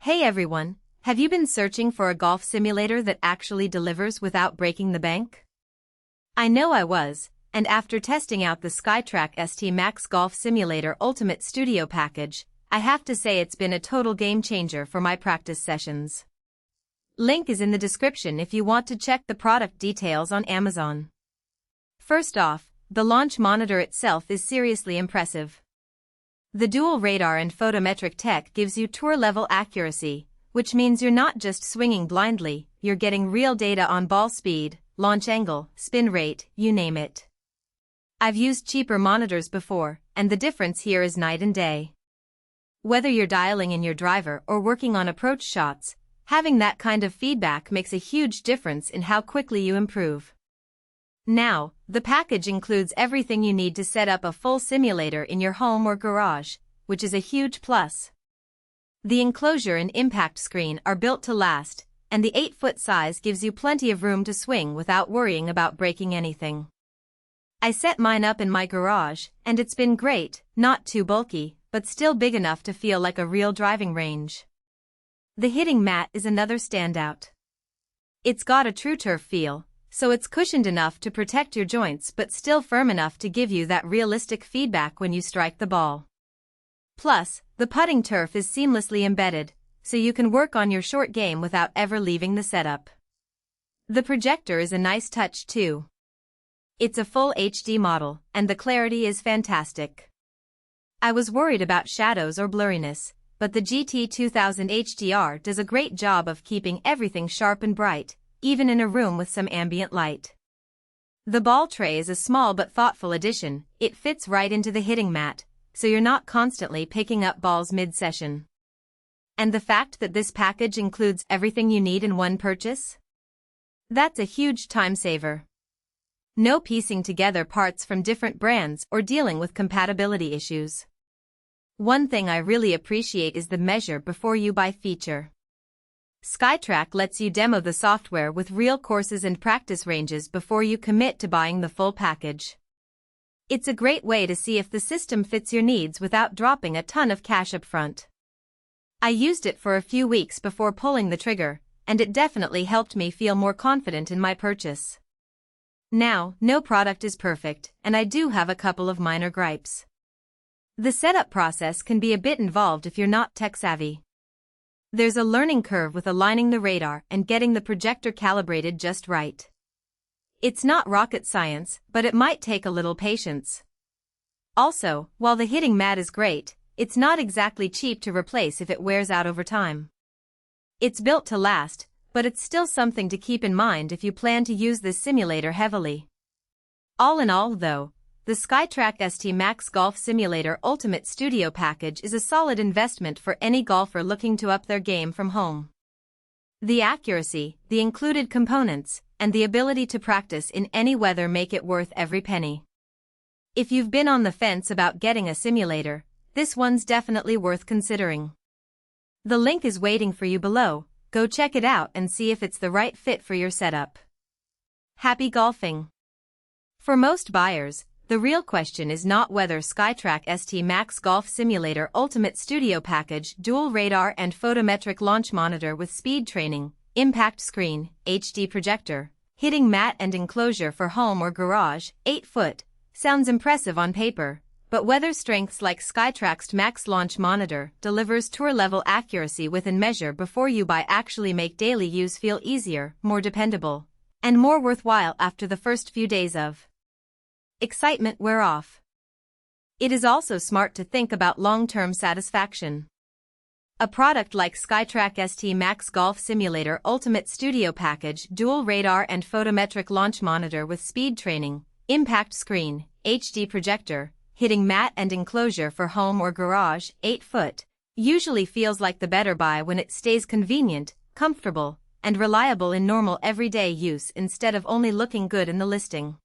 Hey everyone, have you been searching for a golf simulator that actually delivers without breaking the bank? I know I was, and after testing out the SkyTrak ST Max Golf Simulator Ultimate Studio Package, I have to say it's been a total game changer for my practice sessions. Link is in the description if you want to check the product details on Amazon. First off, the launch monitor itself is seriously impressive. The dual radar and photometric tech gives you tour-level accuracy, which means you're not just swinging blindly, you're getting real data on ball speed, launch angle, spin rate, you name it. I've used cheaper monitors before, and the difference here is night and day. Whether you're dialing in your driver or working on approach shots, having that kind of feedback makes a huge difference in how quickly you improve. Now, the package includes everything you need to set up a full simulator in your home or garage, which is a huge plus. The enclosure and impact screen are built to last, and the 8-foot size gives you plenty of room to swing without worrying about breaking anything. I set mine up in my garage, and it's been great, not too bulky, but still big enough to feel like a real driving range. The hitting mat is another standout. It's got a true turf feel, so it's cushioned enough to protect your joints but still firm enough to give you that realistic feedback when you strike the ball. Plus, the putting turf is seamlessly embedded, so you can work on your short game without ever leaving the setup. The projector is a nice touch too. It's a full HD model, and the clarity is fantastic. I was worried about shadows or blurriness, but the GT2000 HDR does a great job of keeping everything sharp and bright, even in a room with some ambient light. The ball tray is a small but thoughtful addition. It fits right into the hitting mat, so you're not constantly picking up balls mid-session. And the fact that this package includes everything you need in one purchase? That's a huge time saver. No piecing together parts from different brands or dealing with compatibility issues. One thing I really appreciate is the measure before you buy feature. SkyTrak lets you demo the software with real courses and practice ranges before you commit to buying the full package. It's a great way to see if the system fits your needs without dropping a ton of cash up front. I used it for a few weeks before pulling the trigger, and it definitely helped me feel more confident in my purchase. Now, no product is perfect, and I do have a couple of minor gripes. The setup process can be a bit involved if you're not tech-savvy. There's a learning curve with aligning the radar and getting the projector calibrated just right. It's not rocket science, but it might take a little patience. Also, while the hitting mat is great, it's not exactly cheap to replace if it wears out over time. It's built to last, but it's still something to keep in mind if you plan to use this simulator heavily. All in all though, the SkyTrak ST Max Golf Simulator Ultimate Studio Package is a solid investment for any golfer looking to up their game from home. The accuracy, the included components, and the ability to practice in any weather make it worth every penny. If you've been on the fence about getting a simulator, this one's definitely worth considering. The link is waiting for you below. Go check it out and see if it's the right fit for your setup. Happy golfing! For most buyers, the real question is not whether SkyTrak ST Max Golf Simulator Ultimate Studio Package dual radar and photometric launch monitor with speed training, impact screen, HD projector, hitting mat and enclosure for home or garage, 8-foot, sounds impressive on paper, but whether strengths like SkyTrak's Max Launch Monitor delivers tour-level accuracy within measure before you buy actually make daily use feel easier, more dependable, and more worthwhile after the first few days of excitement wear off. It is also smart to think about long-term satisfaction. A product like SkyTrak ST Max Golf Simulator Ultimate Studio Package dual radar and photometric launch monitor with speed training, impact screen, HD projector, hitting mat and enclosure for home or garage, 8-foot, usually feels like the better buy when it stays convenient, comfortable, and reliable in normal everyday use instead of only looking good in the listing.